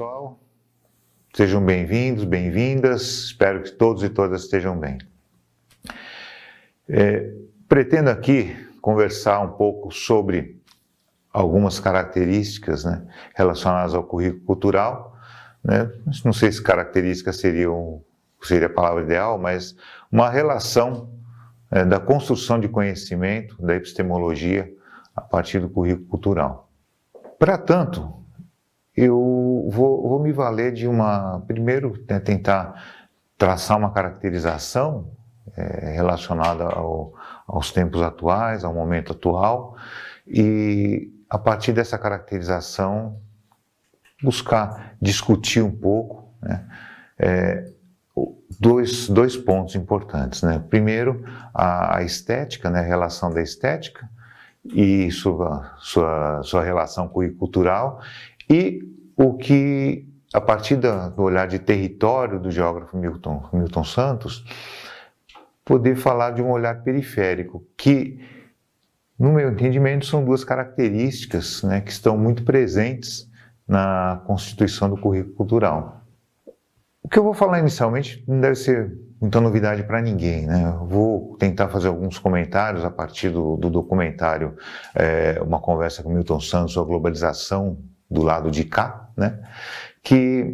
pessoal, sejam bem-vindos, bem-vindas, espero que todos e todas estejam bem. Pretendo aqui conversar um pouco sobre algumas características, né, relacionadas ao currículo cultural, né? Não sei se características seria a palavra ideal, mas uma relação da construção de conhecimento, da epistemologia, a partir do currículo cultural. Para tanto, eu vou me valer de primeiro, tentar traçar uma caracterização relacionada aos tempos atuais, ao momento atual, e a partir dessa caracterização buscar discutir um pouco, né, dois pontos importantes, né? Primeiro, a estética, né, a relação da estética e sua relação cultural, e o que, a partir do olhar de território do geógrafo Milton Santos, poder falar de um olhar periférico, que, no meu entendimento, são duas características, né, que estão muito presentes na constituição do currículo cultural. O que eu vou falar inicialmente não deve ser muita novidade para ninguém, né? Eu vou tentar fazer alguns comentários a partir do documentário Uma Conversa com Milton Santos sobre a Globalização do Lado de Cá, né? Que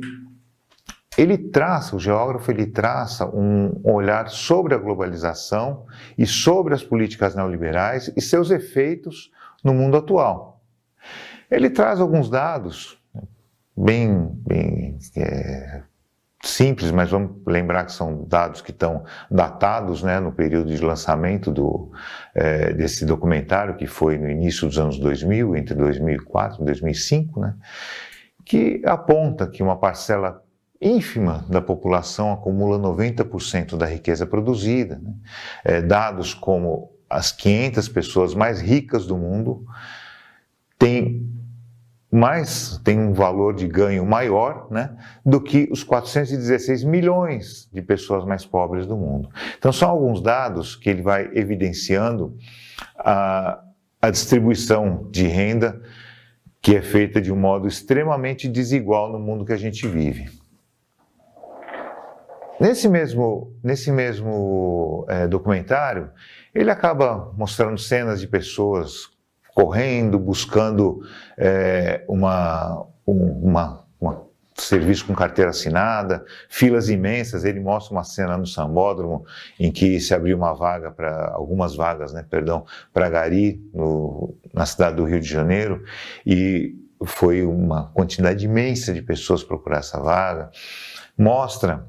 o geógrafo traça um olhar sobre a globalização e sobre as políticas neoliberais e seus efeitos no mundo atual. Ele traz alguns dados bem simples, mas vamos lembrar que são dados que estão datados, né, no período de lançamento desse documentário, que foi no início dos anos 2000, entre 2004 e 2005, né, que aponta que uma parcela ínfima da população acumula 90% da riqueza produzida, né. Dados como as 500 pessoas mais ricas do mundo têm um valor de ganho maior, né, do que os 416 milhões de pessoas mais pobres do mundo. Então, são alguns dados que ele vai evidenciando a distribuição de renda que é feita de um modo extremamente desigual no mundo que a gente vive. Nesse mesmo documentário, ele acaba mostrando cenas de pessoas correndo, buscando serviço com carteira assinada, filas imensas. Ele mostra uma cena no Sambódromo em que se abriu algumas vagas, né, para Gari, na cidade do Rio de Janeiro, e foi uma quantidade imensa de pessoas procurar essa vaga. Mostra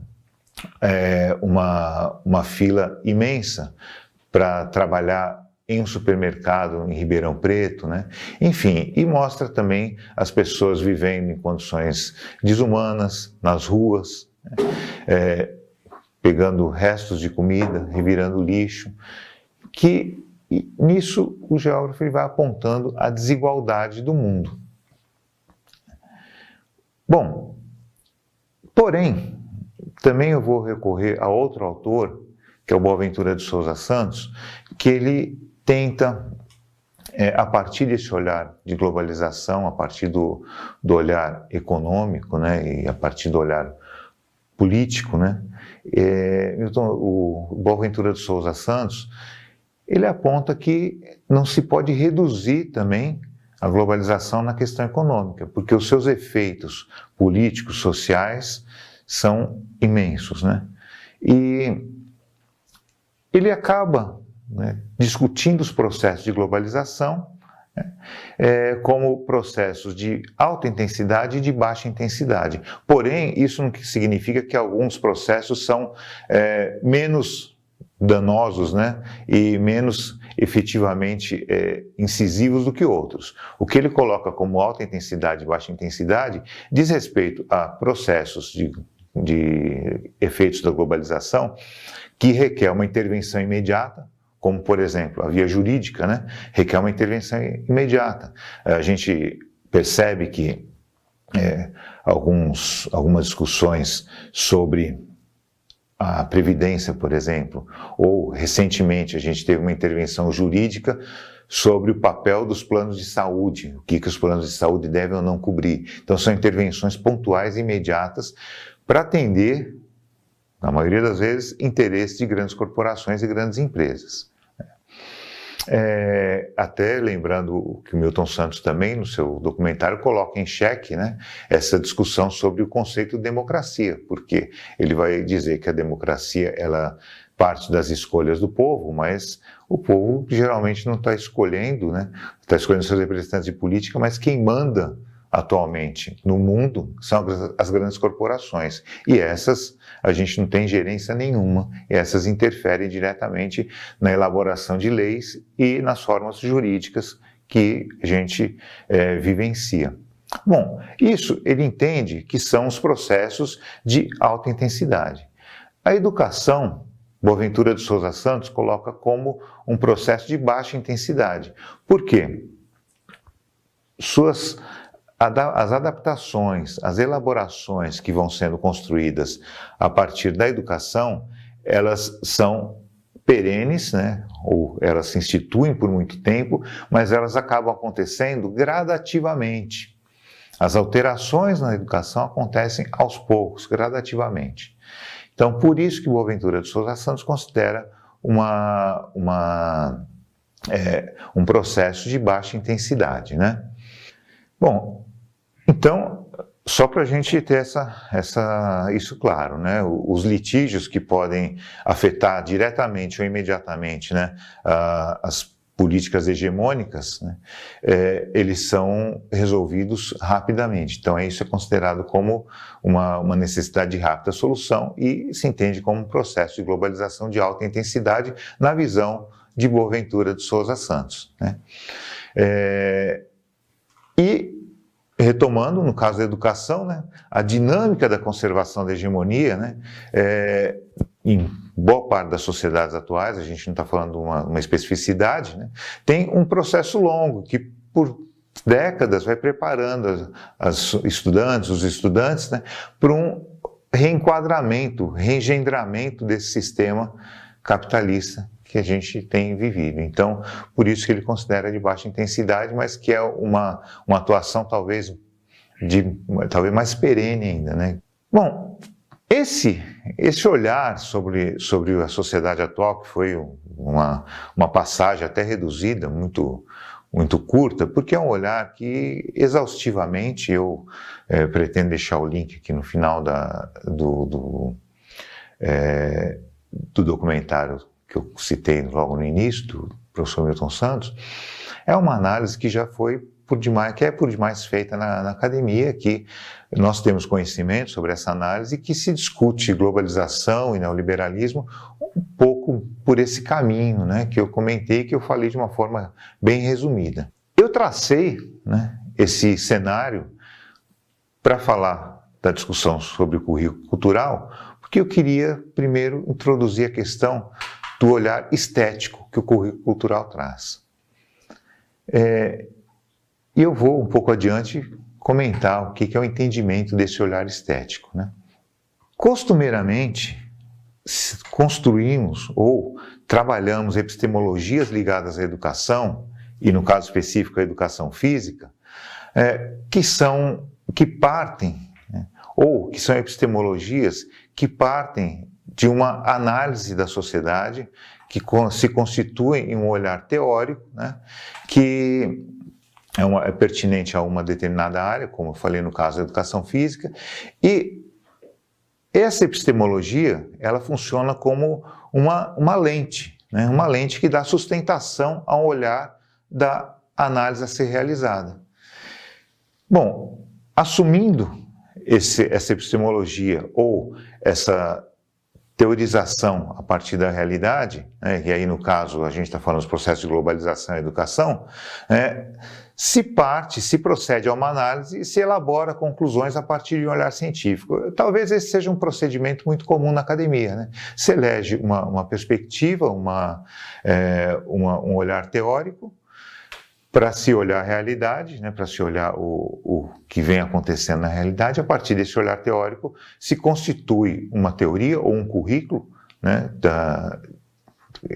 uma fila imensa para trabalhar em um supermercado em Ribeirão Preto, né? Enfim, e mostra também as pessoas vivendo em condições desumanas, nas ruas, né? Pegando restos de comida, revirando lixo, que nisso o geógrafo vai apontando a desigualdade do mundo. Bom, porém, também eu vou recorrer a outro autor, que é o Boaventura de Souza Santos, que ele tenta, a partir desse olhar de globalização, a partir do olhar econômico, né, e a partir do olhar político, né, o Boaventura de Souza Santos, ele aponta que não se pode reduzir também a globalização na questão econômica, porque os seus efeitos políticos, sociais, são imensos, né? E ele acaba, né, discutindo os processos de globalização, né, como processos de alta intensidade e de baixa intensidade. Porém, isso não significa que alguns processos são menos danosos, né, e menos efetivamente incisivos do que outros. O que ele coloca como alta intensidade e baixa intensidade diz respeito a processos de efeitos da globalização que requer uma intervenção imediata, como, por exemplo, a via jurídica, né, requer uma intervenção imediata. A gente percebe que algumas discussões sobre a Previdência, por exemplo, ou recentemente a gente teve uma intervenção jurídica sobre o papel dos planos de saúde, o que os planos de saúde devem ou não cobrir. Então, são intervenções pontuais e imediatas para atender, na maioria das vezes, interesses de grandes corporações e grandes empresas. Até lembrando que o Milton Santos também, no seu documentário, coloca em xeque, né, essa discussão sobre o conceito de democracia, porque ele vai dizer que a democracia ela parte das escolhas do povo, mas o povo geralmente não está escolhendo, né, está escolhendo seus representantes de política, mas quem manda atualmente no mundo são as grandes corporações, e essas a gente não tem gerência nenhuma, e essas interferem diretamente na elaboração de leis e nas formas jurídicas que a gente vivencia. Bom, isso ele entende que são os processos de alta intensidade. A educação, Boaventura de Souza Santos coloca como um processo de baixa intensidade. Por quê? As adaptações, as elaborações que vão sendo construídas a partir da educação, elas são perenes, né? Ou elas se instituem por muito tempo, mas elas acabam acontecendo gradativamente. As alterações na educação acontecem aos poucos, gradativamente. Então, por isso que Boaventura de Souza Santos considera um processo de baixa intensidade, né? Bom, então, só para a gente ter isso claro, né? Os litígios que podem afetar diretamente ou imediatamente, né, as políticas hegemônicas, né, eles são resolvidos rapidamente. Então, isso é considerado como uma necessidade de rápida solução e se entende como um processo de globalização de alta intensidade na visão de Boaventura de Souza Santos, né? E, retomando, no caso da educação, né, a dinâmica da conservação da hegemonia, né, em boa parte das sociedades atuais, a gente não está falando de uma especificidade, né, tem um processo longo que, por décadas, vai preparando os estudantes, né, para um reenquadramento, reengendramento desse sistema capitalista que a gente tem vivido. Então, por isso que ele considera de baixa intensidade, mas que é uma atuação talvez mais perene ainda, né? Bom, esse olhar sobre a sociedade atual, que foi uma passagem até reduzida, muito curta, porque é um olhar que exaustivamente eu pretendo deixar o link aqui no final do documentário que eu citei logo no início, do professor Milton Santos, é uma análise que já foi por demais feita na academia, que nós temos conhecimento sobre essa análise, que se discute globalização e neoliberalismo um pouco por esse caminho, né, que eu comentei, que eu falei de uma forma bem resumida. Eu tracei, né, esse cenário para falar da discussão sobre o currículo cultural, porque eu queria primeiro introduzir a questão do olhar estético que o currículo cultural traz. E eu vou um pouco adiante comentar o que é o entendimento desse olhar estético, né? Costumeiramente, construímos ou trabalhamos epistemologias ligadas à educação, e no caso específico à educação física, que partem, né, ou que são epistemologias que partem de uma análise da sociedade, que se constitui em um olhar teórico, né, que é pertinente a uma determinada área, como eu falei no caso da educação física, e essa epistemologia, ela funciona como uma lente, né, uma lente que dá sustentação ao olhar da análise a ser realizada. Bom, assumindo essa epistemologia ou essa teorização a partir da realidade, né, e aí no caso a gente está falando dos processos de globalização e educação, se procede a uma análise e se elabora conclusões a partir de um olhar científico. Talvez esse seja um procedimento muito comum na academia, né? Se elege uma perspectiva, um olhar teórico, para se olhar a realidade, né, para se olhar o que vem acontecendo na realidade. A partir desse olhar teórico se constitui uma teoria ou um currículo, né,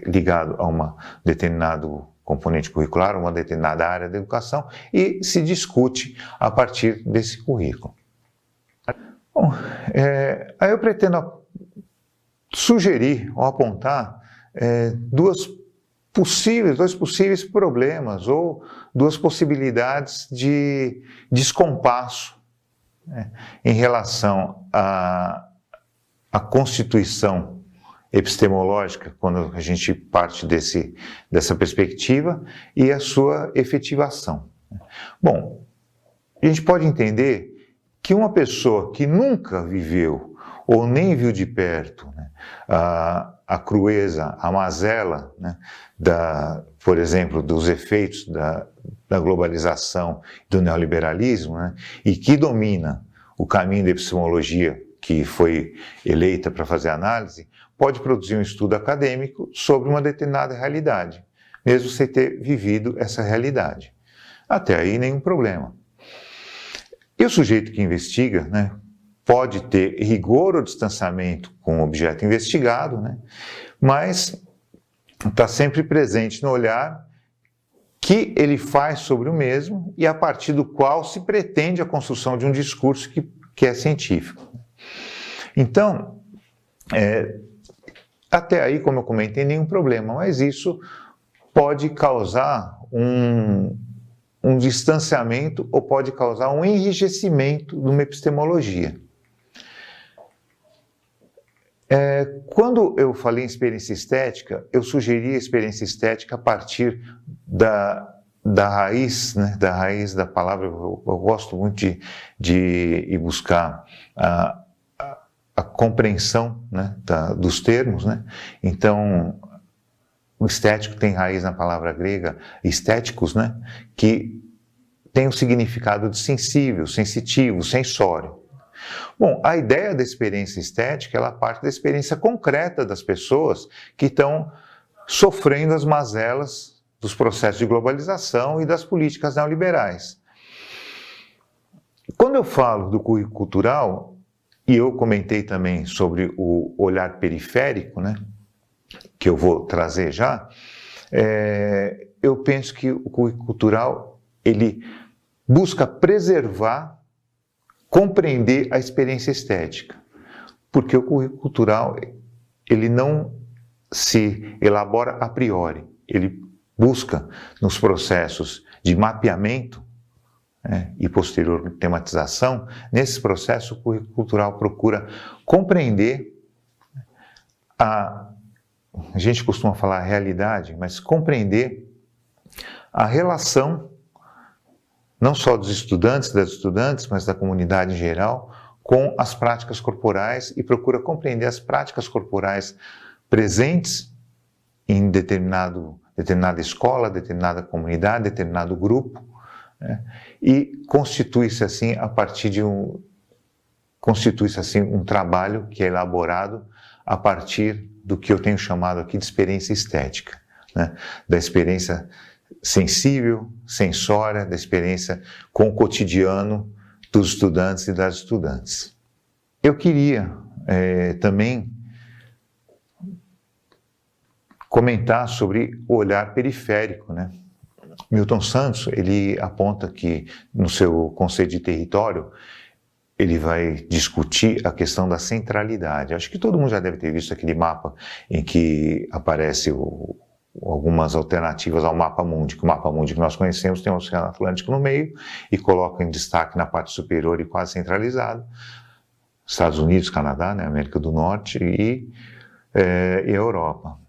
ligado a um determinado componente curricular, uma determinada área da educação, e se discute a partir desse currículo. Bom, aí eu pretendo sugerir ou apontar dois possíveis problemas ou duas possibilidades de descompasso em relação à constituição epistemológica, quando a gente parte dessa perspectiva, e a sua efetivação. Bom, a gente pode entender que uma pessoa que nunca viveu ou nem viu de perto, né, a crueza, a mazela, né, por exemplo, dos efeitos da globalização, do neoliberalismo, né, e que domina o caminho da epistemologia que foi eleita para fazer análise, pode produzir um estudo acadêmico sobre uma determinada realidade, mesmo sem ter vivido essa realidade. Até aí, nenhum problema. E o sujeito que investiga, né, pode ter rigor ou distanciamento com o objeto investigado, né, mas está sempre presente no olhar que ele faz sobre o mesmo e a partir do qual se pretende a construção de um discurso que é científico. Então, até aí, como eu comentei, nenhum problema, mas isso pode causar um distanciamento ou pode causar um enrijecimento de uma epistemologia. Quando eu falei em experiência estética, eu sugeri a experiência estética a partir da raiz, né, da raiz da palavra. Eu gosto muito de ir buscar a compreensão, né, dos termos, né? Então, o estético tem raiz na palavra grega estéticos, né, que tem o significado de sensível, sensitivo, sensório. Bom, a ideia da experiência estética, ela parte da experiência concreta das pessoas que estão sofrendo as mazelas dos processos de globalização e das políticas neoliberais. Quando eu falo do currículo cultural, e eu comentei também sobre o olhar periférico, né, que eu vou trazer já, eu penso que o currículo cultural, ele busca preservar, compreender a experiência estética, porque o currículo cultural, ele não se elabora a priori, ele busca nos processos de mapeamento e posterior tematização. Nesse processo, o currículo cultural procura compreender a gente costuma falar realidade, mas compreender a relação não só dos estudantes, das estudantes, mas da comunidade em geral, com as práticas corporais e procura compreender as práticas corporais presentes em determinada escola, determinada comunidade, determinado grupo, né? E constitui-se assim um trabalho que é elaborado a partir do que eu tenho chamado aqui de experiência estética, né? Da experiência sensível, sensória, da experiência com o cotidiano dos estudantes e das estudantes. Eu queria também comentar sobre o olhar periférico, né? Milton Santos, ele aponta que no seu conceito de território, ele vai discutir a questão da centralidade. Acho que todo mundo já deve ter visto aquele mapa em que aparece algumas alternativas ao mapa mundi, que o mapa mundi que nós conhecemos tem o Oceano Atlântico no meio e coloca em destaque na parte superior e quase centralizado Estados Unidos, Canadá, né, América do Norte e a Europa.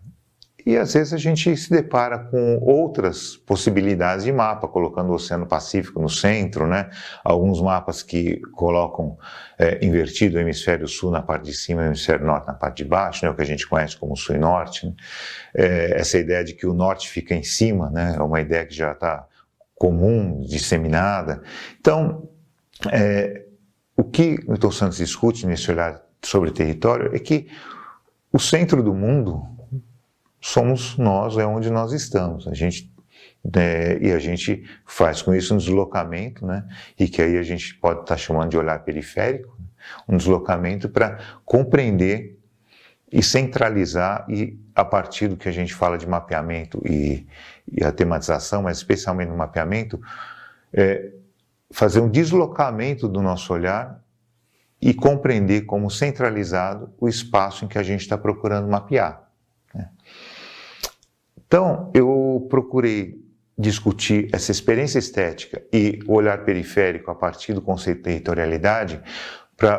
E às vezes a gente se depara com outras possibilidades de mapa, colocando o Oceano Pacífico no centro, né? Alguns mapas que colocam invertido o hemisfério sul na parte de cima e o hemisfério norte na parte de baixo, né? O que a gente conhece como sul e norte, né? Essa ideia de que o norte fica em cima, né? É uma ideia que já está comum, disseminada. Então, o que Milton Santos discute nesse olhar sobre território é que o centro do mundo somos nós, é onde nós estamos. E a gente faz com isso um deslocamento, né? E que aí a gente pode estar chamando de olhar periférico, um deslocamento para compreender e centralizar, e a partir do que a gente fala de mapeamento e a tematização, mas especialmente no mapeamento, fazer um deslocamento do nosso olhar e compreender como centralizado o espaço em que a gente está procurando mapear, né? Então, eu procurei discutir essa experiência estética e o olhar periférico a partir do conceito de territorialidade,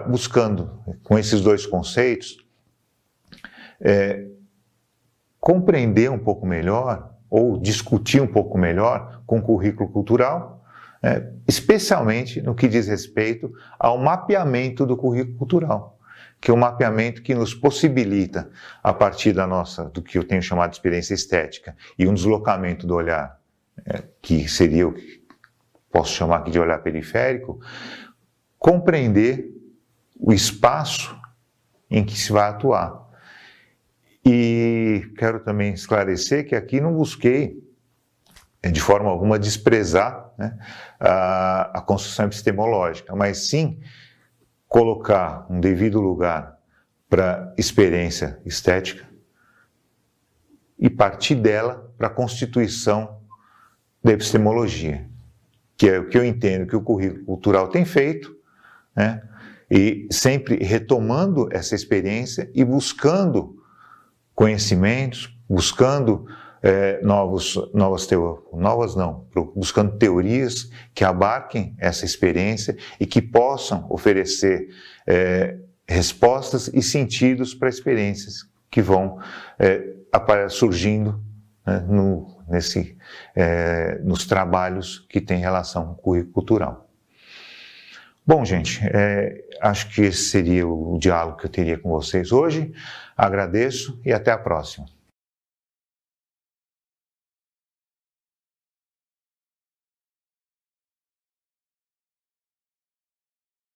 buscando, com esses dois conceitos, compreender um pouco melhor ou discutir um pouco melhor com o currículo cultural, especialmente no que diz respeito ao mapeamento do currículo cultural, que é um mapeamento que nos possibilita, a partir do que eu tenho chamado de experiência estética, e um deslocamento do olhar, que seria o que posso chamar aqui de olhar periférico, compreender o espaço em que se vai atuar. E quero também esclarecer que aqui não busquei, de forma alguma, desprezar, né, a construção epistemológica, mas sim colocar um devido lugar para a experiência estética e partir dela para a constituição da epistemologia, que é o que eu entendo que o currículo cultural tem feito, né, e sempre retomando essa experiência e buscando conhecimentos, buscando buscando teorias que abarquem essa experiência e que possam oferecer respostas e sentidos para experiências que vão surgindo, né, nos trabalhos que têm relação com o currículo cultural. Bom, gente, acho que esse seria o diálogo que eu teria com vocês hoje. Agradeço e até a próxima.